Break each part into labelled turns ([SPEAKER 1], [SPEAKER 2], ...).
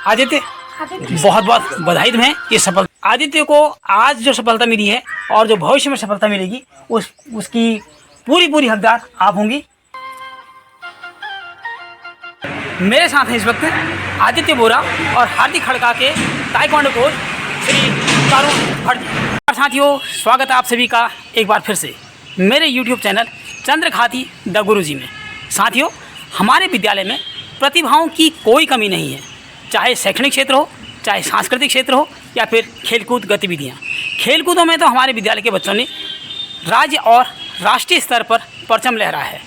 [SPEAKER 1] आदित्य बहुत बहुत बधाई तुम्हें ये सफलता। आदित्य को आज जो सफलता मिली है और जो भविष्य में सफलता मिलेगी उसकी पूरी हकदार आप होंगी। मेरे साथ हैं इस वक्त आदित्य बोरा और हार्दिक खड़का के ताइक्वांडो कोच श्री तरुण भट्ट जी। और साथियों, स्वागत है आप सभी का एक बार फिर से मेरे YouTube चैनल चंद्रघाती द गुरुजी में। साथियों, हमारे विद्यालय में प्रतिभाओं की कोई कमी नहीं है, चाहे शैक्षणिक क्षेत्र हो, चाहे सांस्कृतिक क्षेत्र हो या फिर खेलकूद गतिविधियाँ। खेलकूदों में तो हमारे विद्यालय के बच्चों ने राज्य और राष्ट्रीय स्तर पर परचम लहराया है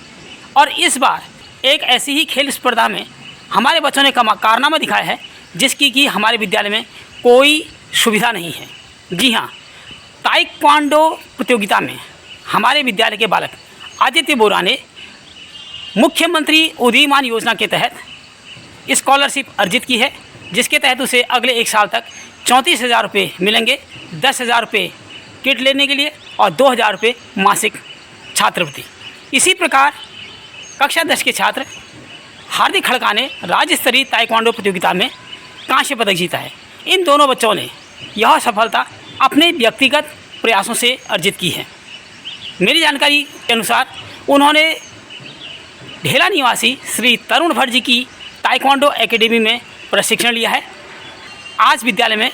[SPEAKER 1] और इस बार एक ऐसी ही खेल स्पर्धा में हमारे बच्चों ने कारनामा दिखाया है जिसकी कि हमारे विद्यालय में कोई सुविधा नहीं है। जी हाँ, ताइक्वांडो प्रतियोगिता में हमारे विद्यालय के बालक आदित्य बोरा ने मुख्यमंत्री उदीयमान योजना के तहत स्कॉलरशिप अर्जित की है, जिसके तहत उसे अगले एक साल तक 34,000 रुपये मिलेंगे, 10,000 रुपये किट लेने के लिए और 2,000 रुपये मासिक छात्रवृत्ति। इसी प्रकार कक्षा 10 के छात्र हार्दिक खड़का ने राज्य स्तरीय ताइक्वांडो प्रतियोगिता में कांस्य पदक जीता है। इन दोनों बच्चों ने यह सफलता अपने व्यक्तिगत प्रयासों से अर्जित की है। मेरी जानकारी के अनुसार उन्होंने ढेला निवासी श्री तरुण भट्ट जी की ताइक्वांडो एकेडमी में प्रशिक्षण लिया है। आज विद्यालय में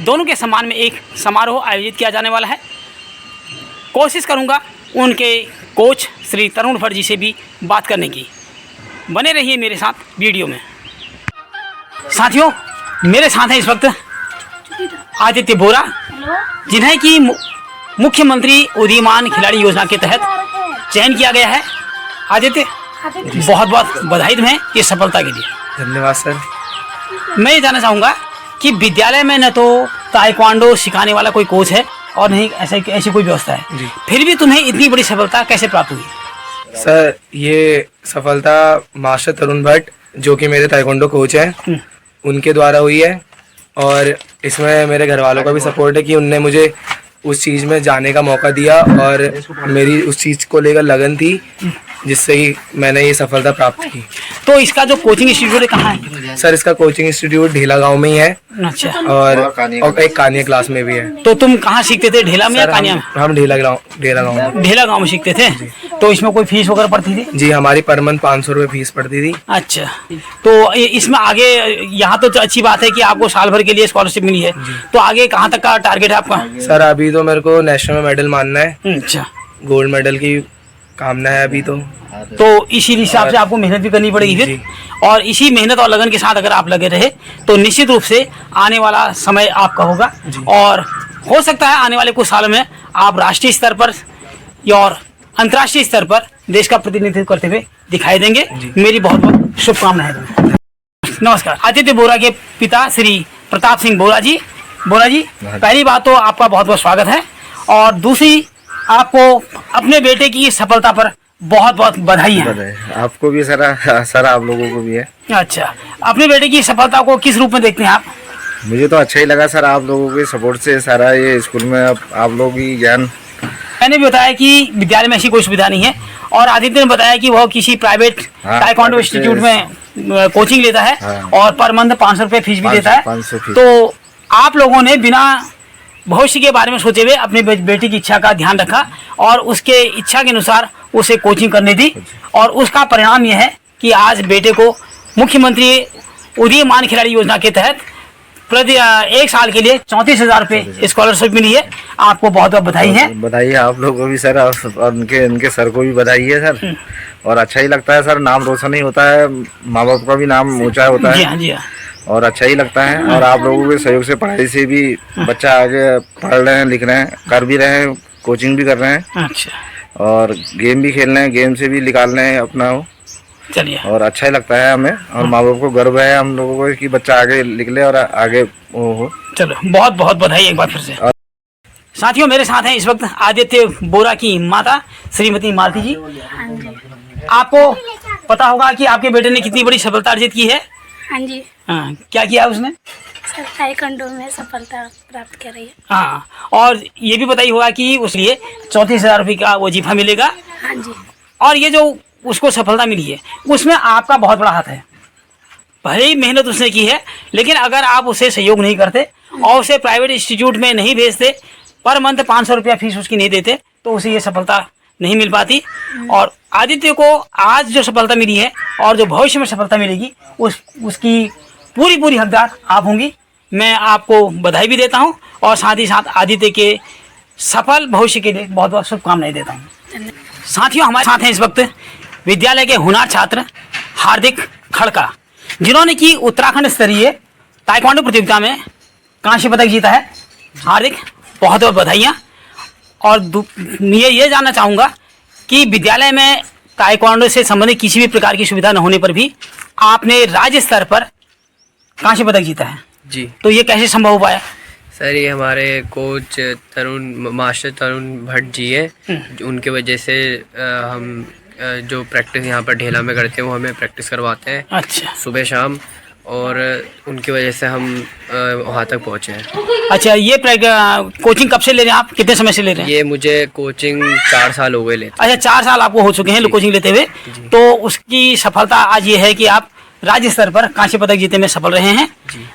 [SPEAKER 1] दोनों के सम्मान में एक समारोह आयोजित किया जाने वाला है। कोशिश करूंगा उनके कोच श्री तरुण भट्ट जी से भी बात करने की। बने रहिए मेरे साथ वीडियो में। साथियों, मेरे साथ हैं इस वक्त आदित्य बोरा, जिन्हें कि मुख्यमंत्री उदीयमान खिलाड़ी योजना के तहत चयन किया गया है। आदित्य, बहुत बहुत बधाई तुम्हें ये सफलता के लिए।
[SPEAKER 2] धन्यवाद सर।
[SPEAKER 1] मैं ये जानना चाहूँगा कि विद्यालय में न तो ताइक्वांडो सिखाने वाला कोई कोच है और नहीं ऐसी कोई व्यवस्था है जी, फिर भी तुम्हें इतनी बड़ी सफलता कैसे प्राप्त हुई?
[SPEAKER 2] सर, ये सफलता मास्टर तरुण भट्ट जो कि मेरे ताइक्वांडो कोच हैं उनके द्वारा हुई है और इसमें मेरे घर वालों का भी सपोर्ट है कि उनने मुझे उस चीज़ में जाने का मौका दिया और मेरी उस चीज़ को लेकर लगन थी, जिससे ही मैंने ये सफलता प्राप्त की।
[SPEAKER 1] तो इसका जो कोचिंग इंस्टीट्यूट है कहाँ है?
[SPEAKER 2] सर, इसका कोचिंग इंस्टीट्यूट ढेला गांव में ही है।
[SPEAKER 1] अच्छा।
[SPEAKER 2] और एक कानिया क्लास में भी है।
[SPEAKER 1] तो तुम कहाँ सीखते थे, ढेला में या कानिया में?
[SPEAKER 2] हम ढेला गांव में
[SPEAKER 1] सीखते थे। तो इसमें कोई फीस वगैरह पड़ती थी?
[SPEAKER 2] जी, हमारी पर मंथ 500 रुपये फीस पड़ती थी।
[SPEAKER 1] अच्छा, तो इसमें आगे यहाँ तो अच्छी बात है कि आपको साल भर के लिए स्कॉलरशिप मिली है, तो आगे कहाँ तक का टारगेट है आपका?
[SPEAKER 2] सर, अभी तो मेरे को नेशनल में मेडल मानना है।
[SPEAKER 1] अच्छा,
[SPEAKER 2] गोल्ड मेडल की कामना है अभी तो
[SPEAKER 1] इसी हिसाब से आपको मेहनत भी करनी पड़ेगी फिर, और इसी मेहनत और लगन के साथ अगर आप लगे रहे तो निश्चित रूप से आने वाला समय आपका होगा और हो सकता है आने वाले कुछ सालों में आप राष्ट्रीय स्तर पर और अंतर्राष्ट्रीय स्तर पर देश का प्रतिनिधित्व करते हुए दिखाई देंगे। मेरी बहुत बहुत शुभकामनाएं। नमस्कार। आदित्य बोरा के पिता श्री प्रताप सिंह बोरा जी, पहली बात तो आपका बहुत बहुत स्वागत है और दूसरी, आपको अपने बेटे की सफलता पर बहुत बहुत बधाई है।
[SPEAKER 2] आपको भी सर, आप लोगों को भी है।
[SPEAKER 1] अच्छा, अपने बेटे की सफलता को किस रूप में देखते हैं आप?
[SPEAKER 2] मुझे तो अच्छा ही लगा सर, आप लोगों के सपोर्ट से सारा ये स्कूल में आप लोग ही ज्ञान।
[SPEAKER 1] मैंने भी बताया कि विद्यालय में ऐसी कोई सुविधा नहीं है और आदित्य ने बताया कि वह किसी प्राइवेट ताइक्वांडो इंस्टीट्यूट में कोचिंग लेता है और पर मंथ 500 रुपये फीस भी देता है। तो आप लोगों ने बिना भविष्य के बारे में सोचे हुए अपने बेटी की इच्छा का ध्यान रखा और उसके इच्छा के अनुसार उसे कोचिंग करने दी और उसका परिणाम यह है कि आज बेटे को मुख्यमंत्री उदीयमान खिलाड़ी योजना के तहत प्रति एक साल के लिए 34,000 रुपये स्कॉलरशिप मिली है। आपको बहुत बहुत बधाई है।
[SPEAKER 2] बधाई है आप लोगों को भी सर, और उनके सर को भी बधाई है सर। और अच्छा ही लगता है सर, नाम रोशन ही होता है, माँ बाप का भी नाम ऊँचा होता है।
[SPEAKER 1] जी हाँ।
[SPEAKER 2] और अच्छा ही लगता है और आप लोगों के सहयोग से पढ़ाई से भी बच्चा आगे पढ़ रहे हैं, लिख रहे हैं, कर भी रहे हैं, कोचिंग भी कर रहे हैं।
[SPEAKER 1] अच्छा।
[SPEAKER 2] और गेम भी खेल रहे हैं, गेम से भी निकाल रहे हैं अपना वो।
[SPEAKER 1] चलिए,
[SPEAKER 2] और अच्छा ही लगता है हमें और माँ बाप को गर्व है हम लोगों को कि बच्चा आगे निकले और आगे वो हो।
[SPEAKER 1] चलो, बहुत बहुत बधाई एक बार फिर से। साथियों, मेरे साथ हैं इस वक्त आदित्य बोरा की माता श्रीमती मालती जी। आपको पता होगा कि आपके बेटे ने कितनी बड़ी सफलता अर्जित की है।
[SPEAKER 3] हाँ जी।
[SPEAKER 1] हाँ, क्या किया उसने?
[SPEAKER 3] सर, ताइक्वांडो में सफलता प्राप्त कर रही है।
[SPEAKER 1] हाँ, और ये भी बताइए होगा कि उस लिए 34,000 रुपये का वजीफा मिलेगा।
[SPEAKER 3] हाँ जी।
[SPEAKER 1] और ये जो उसको सफलता मिली है उसमें आपका बहुत बड़ा हाथ है। भले ही मेहनत उसने की है, लेकिन अगर आप उसे सहयोग नहीं करते और उसे प्राइवेट इंस्टीट्यूट में नहीं भेजते, पर मंथ 500 रुपया फीस उसकी नहीं देते, तो उसे ये सफलता नहीं मिल पाती। और आदित्य को आज जो सफलता मिली है और जो भविष्य में सफलता मिलेगी उसकी पूरी हकदार आप होंगी। मैं आपको बधाई भी देता हूं और साथ ही साथ आदित्य के सफल भविष्य के लिए बहुत बहुत शुभकामनाएं देता हूं। साथियों, हमारे साथ हैं इस वक्त विद्यालय के हुनर छात्र हार्दिक खड़का, जिन्होंने की उत्तराखंड स्तरीय ताइक्वांडो प्रतियोगिता में कांस्य पदक जीता है। हार्दिक, बहुत बहुत बधाइयाँ। और ये जानना चाहूँगा कि विद्यालय में ताइक्वांडो से संबंधित किसी भी प्रकार की सुविधा न होने पर भी आपने राज्य स्तर पर कांस्य पदक जीता है
[SPEAKER 4] जी।
[SPEAKER 1] तो ये कैसे संभव हो पाया?
[SPEAKER 4] सर, ये हमारे कोच मास्टर तरुण भट्ट जी है, उनके वजह से हम जो प्रैक्टिस यहाँ पर ढेला में करते हैं वो हमें प्रैक्टिस करवाते हैं।
[SPEAKER 1] अच्छा,
[SPEAKER 4] सुबह शाम, और उनकी वजह से हम वहाँ तक पहुँचे हैं।
[SPEAKER 1] अच्छा, ये कोचिंग कब से ले रहे हैं आप? कितने समय से ले रहे हैं?
[SPEAKER 4] ये मुझे कोचिंग 4 साल हो गए लेते।
[SPEAKER 1] अच्छा, 4 साल आपको हो चुके हैं कोचिंग लेते हुए। तो उसकी सफलता आज ये है कि आप राज्य स्तर पर कांस्य पदक जीतने में सफल रहे हैं।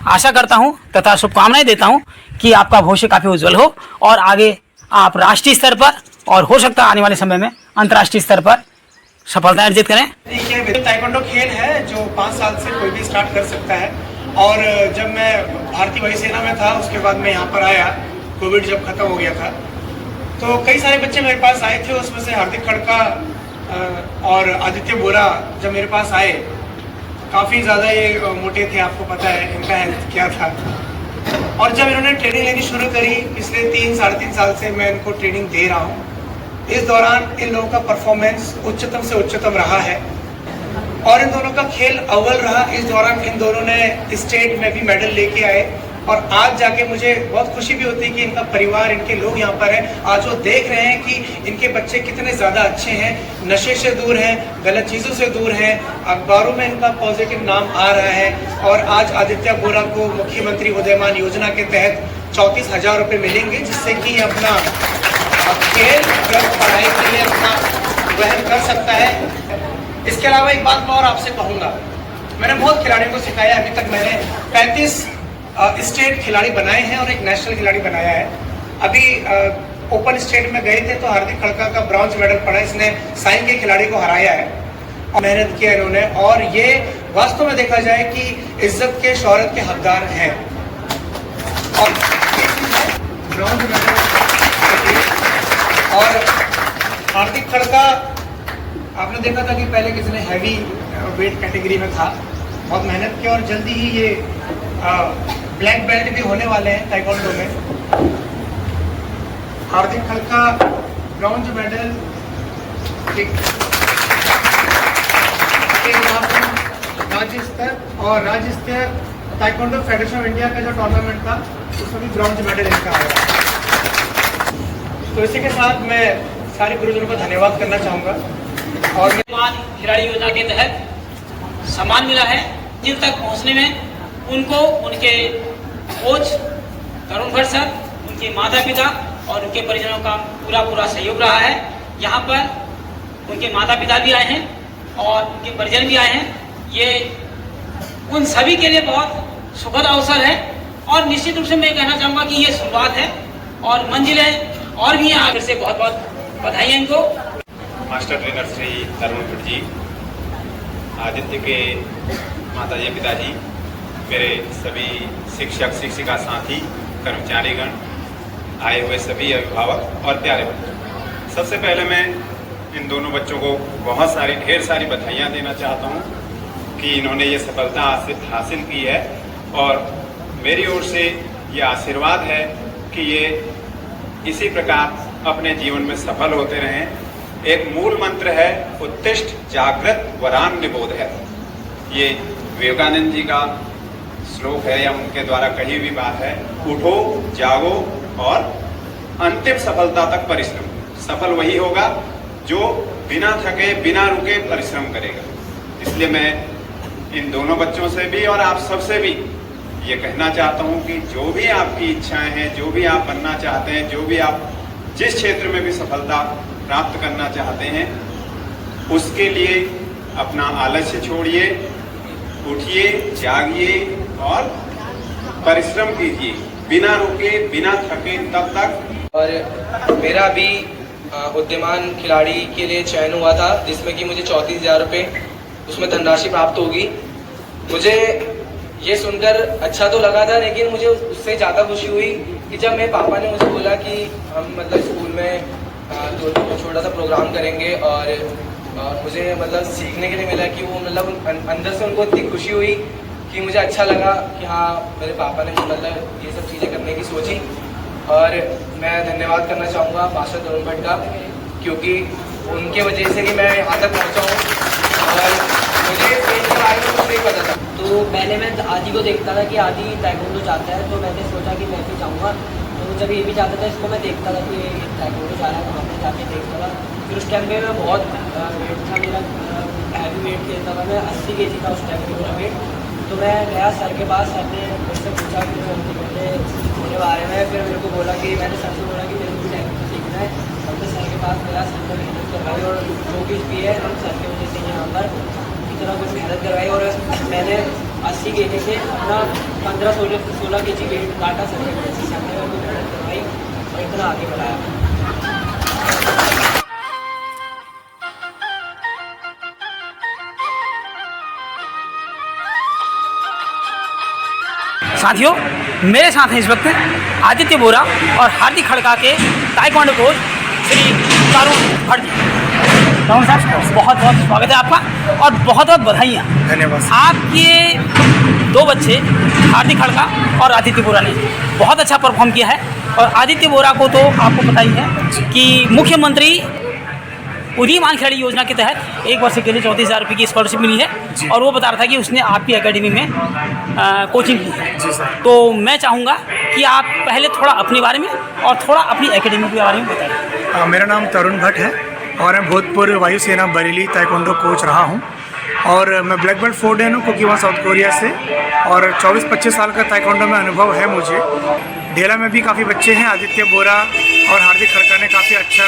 [SPEAKER 1] आशा करता हूं तथा शुभकामनाएं देता हूं कि आपका भविष्य काफी उज्जवल हो और आगे आप राष्ट्रीय स्तर पर और हो सकता है आने वाले समय में अंतर्राष्ट्रीय स्तर पर सफलता अर्जित करें।
[SPEAKER 5] देखिए, ताइक्वांडो खेल है जो 5 साल से कोई भी स्टार्ट कर सकता है। और जब मैं भारतीय वायुसेना में था, उसके बाद मैं यहाँ पर आया, कोविड जब खत्म हो गया था, तो कई सारे बच्चे मेरे पास आए थे। उसमें से हार्दिक खड़का और आदित्य बोरा जब मेरे पास आए, काफ़ी ज़्यादा ये मोटे थे, आपको पता है इनका हेल्थ क्या था। और जब इन्होंने ट्रेनिंग लेनी शुरू करी, पिछले 3-3.5 साल से मैं इनको ट्रेनिंग दे रहा हूँ। इस दौरान इन लोगों का परफॉर्मेंस उच्चतम से उच्चतम रहा है और इन दोनों का खेल अव्वल रहा। इस दौरान इन दोनों ने स्टेट में भी मेडल लेके आए और आज जाके मुझे बहुत खुशी भी होती है कि इनका परिवार, इनके लोग यहाँ पर हैं। आज वो देख रहे हैं कि इनके बच्चे कितने ज़्यादा अच्छे हैं, नशे से दूर हैं, गलत चीज़ों से दूर हैं, अखबारों में इनका पॉजिटिव नाम आ रहा है। और आज आदित्य बोरा को मुख्यमंत्री उदयमान योजना के तहत 34,000 रुपये मिलेंगे, जिससे कि अपना खेल पढ़ाई के लिए अपना वहन कर सकता है। इसके अलावा एक बात मैं और आपसे कहूँगा, मैंने बहुत खिलाड़ियों को सिखाया। अभी तक मैंने 35 स्टेट खिलाड़ी बनाए हैं और एक नेशनल खिलाड़ी बनाया है। अभी ओपन स्टेट में गए थे तो हार्दिक खड़का का ब्रॉन्ज मेडल पड़ा। इसने साइन के खिलाड़ी को हराया है और मेहनत किया इन्होंने, और ये वास्तव में देखा जाए कि इज्जत के, शोहरत के हकदार हैं। और ब्रॉन्ज मेडल और हार्दिक खड़का आपने देखा था कि पहले कितने हैवी वेट कैटेगरी में था, बहुत मेहनत की और जल्दी ही ये ब्लैक बेल्ट भी होने वाले हैं ताइक्वांडो में। हार्दिक खड़का ब्रॉन्ज मेडल राज्य स्तर और राज्य स्तर ताइक्वांडो फेडरेशन ऑफ इंडिया का जो टूर्नामेंट था उसमें भी ब्रॉन्ज मेडल इनका आया। तो इसी के साथ मैं सारे गुरुजनों का धन्यवाद करना चाहूँगा। और
[SPEAKER 1] खिलाड़ी योजना के तहत सम्मान मिला है, जिन तक पहुंचने में उनको उनके कोच तरुण भट्ट सर, उनके माता पिता और उनके परिजनों का पूरा सहयोग रहा है। यहाँ पर उनके माता पिता भी आए हैं और उनके परिजन भी आए हैं। ये उन सभी के लिए बहुत सुखद अवसर है और निश्चित रूप से मैं कहना चाहूँगा कि ये शुरुआत है और मंजिलें और भी आगे से बहुत बहुत बधाई इनको।
[SPEAKER 6] मास्टर ट्रेनर श्री तरुण भट्ट जी, आदित्य के माताजी पिताजी, मेरे सभी शिक्षक शिक्षिका साथी, कर्मचारीगण, आए हुए सभी अभिभावक और प्यारे बच्चे, सबसे पहले मैं इन दोनों बच्चों को बहुत सारी ढेर सारी बधाइयाँ देना चाहता हूँ कि इन्होंने ये सफलता हासिल की है। और मेरी ओर से ये आशीर्वाद है कि ये इसी प्रकार अपने जीवन में सफल होते रहें। एक मूल मंत्र है, उत्तिष्ठ जागृत वरान निबोध है। ये विवेकानंद जी का श्लोक है या उनके द्वारा कही हुई बात है। उठो, जागो और अंतिम सफलता तक परिश्रम। सफल वही होगा जो बिना थके, बिना रुके परिश्रम करेगा। इसलिए मैं इन दोनों बच्चों से भी और आप सबसे भी ये कहना चाहता हूँ कि जो भी आपकी इच्छाएं हैं, जो भी आप बनना चाहते हैं, जो भी आप जिस क्षेत्र में भी सफलता प्राप्त करना चाहते हैं, उसके लिए अपना आलस्य छोड़िए उठिए, जागिए और परिश्रम कीजिए, बिना रुके, बिना थके तब तक।
[SPEAKER 2] और मेरा भी उद्यमान खिलाड़ी के लिए चयन हुआ था, जिसमें कि मुझे 34,000 रुपये उसमें धनराशि प्राप्त होगी। मुझे ये सुनकर अच्छा तो लगा था, लेकिन मुझे उससे ज़्यादा खुशी हुई कि जब मेरे पापा ने मुझे बोला कि हम मतलब स्कूल में तो छोटा सा प्रोग्राम करेंगे, और मुझे मतलब सीखने के लिए मिला कि वो मतलब अंदर से उनको इतनी खुशी हुई कि मुझे अच्छा लगा कि हाँ मेरे पापा ने मतलब ये सब चीज़ें करने की सोची। और मैं धन्यवाद करना चाहूँगा मास्टर तरुण भट्ट का, क्योंकि उनके वजह से ही मैं यहाँ तक पहुँचा हूँ और मुझे पेट के बारे में कुछ नहीं पता था।
[SPEAKER 7] तो पहले मैं आदि को देखता था कि आदि ताइक्वांडो चाहता है, तो मैंने सोचा कि मैं भी चाहूँगा। तो जब ये भी चाहता था, इसको मैं देखता था कि ताइक्वांडो चाह रहा है, तो वहाँ पर जाके देखता था। फिर उस टाइम पे मैं बहुत वेट था मेरा, हैवी वेट खेलता था मैं, 80 kg था उस टाइम पे मेरा वेट। तो मैं गया सर के पास, सर ने मुझसे पूछा कि मेरे बारे में, फिर मेरे को बोला कि मैंने सर से बोला कि मेरे को ताइक्वांडो सीखना है। हमने सर के पास गया, सर ने मेहनत करवाई और जो कुछ भी है हम सर की वजह से यहाँ पर इतना कुछ मेहनत करवाई। और मैंने 80 kg से अपना 15-16 kg वेट काटा सर की वजह से। सर ने मेरे को मेहनत करवाई और इतना आगे बढ़ाया।
[SPEAKER 1] साथियों, मेरे साथ हैं इस वक्त आदित्य बोरा और हार्दिक खड़का के ताइक्वांडो कोच श्री तरुण भट्ट जी। तरुण साहब, बहुत बहुत स्वागत है आपका और बहुत बहुत बधाइयाँ।
[SPEAKER 5] धन्यवाद।
[SPEAKER 1] आपके 2 बच्चे हार्दिक खड़का और आदित्य बोरा ने बहुत अच्छा परफॉर्म किया है। और आदित्य बोरा को तो आपको पता ही है कि मुख्यमंत्री उदीयमान खिलाड़ी योजना के तहत 1 वर्ष के लिए 34,000 रुपये की स्कॉलरशिप मिली है। और वो बता रहा था कि उसने आपकी एकेडमी में कोचिंग की है।
[SPEAKER 5] जी सर।
[SPEAKER 1] तो मैं चाहूँगा कि आप पहले थोड़ा अपने बारे में और थोड़ा अपनी एकेडमी के बारे में बताएं।
[SPEAKER 5] मेरा नाम तरुण भट्ट है और मैं भूतपूर्व वायुसेना बरेली ताइक्वांडो कोच रहा हूँ। और मैं ब्लैक बेल्ट 4 डैन हूँ, कोकीवा साउथ कोरिया से। और 24-25 साल का ताइक्वांडो में अनुभव है मुझे। ढेला में भी काफ़ी बच्चे हैं। आदित्य बोरा और हार्दिक खड़का ने काफ़ी अच्छा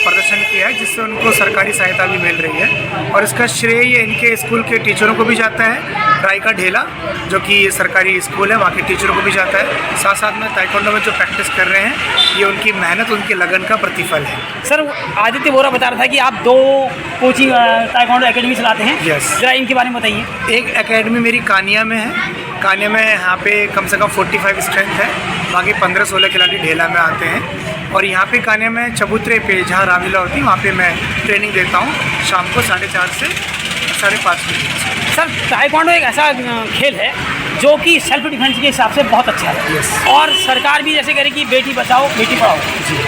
[SPEAKER 5] प्रदर्शन किया है, जिससे उनको सरकारी सहायता भी मिल रही है। और इसका श्रेय ये इनके स्कूल के टीचरों को भी जाता है। रायका ढेला जो कि सरकारी स्कूल है, वहाँ के टीचरों को भी जाता है। साथ साथ में ताइक्वांडो में जो प्रैक्टिस कर रहे हैं, ये उनकी मेहनत, उनकी लगन का प्रतिफल है।
[SPEAKER 1] सर, आदित्य बोरा बता रहा था कि आप 2 कोचिंग ताइक्वांडो एकेडमी चलाते हैं।
[SPEAKER 5] Yes।
[SPEAKER 1] जरा इनके बारे में बताइए।
[SPEAKER 5] एक एकेडमी मेरी कानिया में है। कानिया में यहाँ पे कम से कम 45 स्ट्रेंथ है, बाकी 15-16 खिलाड़ी ढेला में आते हैं। और यहाँ पे कानिया में चबूतरे पे जहाँ रामलीला होती है, वहाँ पे मैं ट्रेनिंग देता हूँ शाम को 4:30 से 5:30 के बीच।
[SPEAKER 1] सर, ताइक्वांडो एक ऐसा खेल है जो कि सेल्फ डिफेंस के हिसाब से बहुत अच्छा है।
[SPEAKER 5] Yes।
[SPEAKER 1] और सरकार भी जैसे कह रही कि बेटी बचाओ बेटी पढ़ाओ,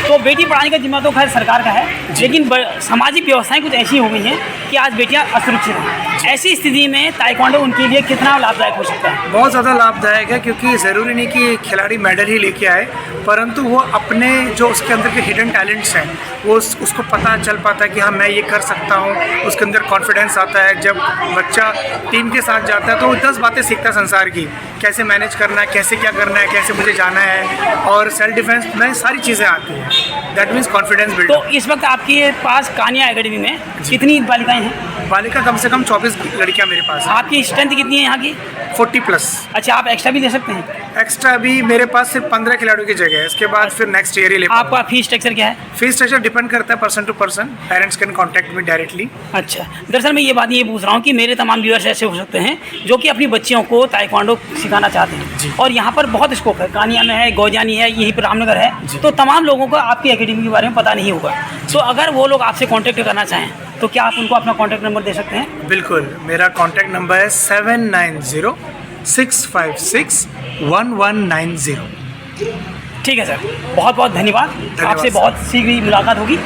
[SPEAKER 1] तो बेटी पढ़ाने का जिम्मा तो खैर सरकार का है, लेकिन सामाजिक व्यवस्थाएं कुछ ऐसी हो गई हैं कि आज बेटियां असुरक्षित हैं। ऐसी स्थिति में ताइक्वांडो उनके लिए कितना लाभदायक हो सकता है?
[SPEAKER 5] बहुत ज़्यादा लाभदायक है, क्योंकि ज़रूरी नहीं कि खिलाड़ी मेडल ही लेके आए, परंतु वो अपने जो उसके अंदर के हिडन टैलेंट्स हैं वो उसको पता चल पाता है कि हाँ मैं ये कर सकता हूँ। उसके अंदर कॉन्फिडेंस आता है। जब बच्चा टीम के साथ जाता है तो वो 10 बातें सीखता है संसार की, कैसे मैनेज करना है, कैसे क्या करना है, कैसे मुझे जाना है, और सेल्फ डिफेंस में सारी चीज़ें आती हैं। That means confidence build.
[SPEAKER 1] तो इस वक्त आपके पास कानिया एकेडमी में कितनी बालिकाएं हैं?
[SPEAKER 5] बालिका कम से कम 24 लड़कियां मेरे पास हैं।
[SPEAKER 1] आपकी स्ट्रेंथ कितनी है यहाँ की?
[SPEAKER 5] 40+।
[SPEAKER 1] अच्छा, आप एक्स्ट्रा भी ले सकते हैं?
[SPEAKER 5] एक्स्ट्रा भी मेरे पास सिर्फ 15 खिलाड़ियों की जगह है। इसके बाद फिर नेक्स्ट ईयर ही ले।
[SPEAKER 1] आपका फीस स्ट्रक्चर क्या है?
[SPEAKER 5] फीस स्ट्रक्चर डिपेंड करता है person to person. Parents can contact me directly.
[SPEAKER 1] अच्छा, दरअसल मैं ये पूछ रहा हूँ कि मेरे तमाम व्यूअर्स ऐसे हो सकते हैं जो कि अपनी बच्चियों को ताइक्वांडो सिखाना चाहते हैं, और यहाँ पर बहुत स्कोप है। कानिया में है, गौजानी है, यहीं पर रामनगर है, तो तमाम लोगों को आपकी एकेडमी के बारे में पता नहीं होगा। तो अगर वो लोग आपसे कॉन्टैक्ट करना चाहें तो क्या आप उनको अपना कॉन्टैक्ट नंबर दे सकते हैं?
[SPEAKER 5] बिल्कुल, मेरा कॉन्टैक्ट नंबर है 7906561190।
[SPEAKER 1] ठीक है सर, बहुत बहुत धन्यवाद। आपसे बहुत शीघ्र ही मुलाकात होगी।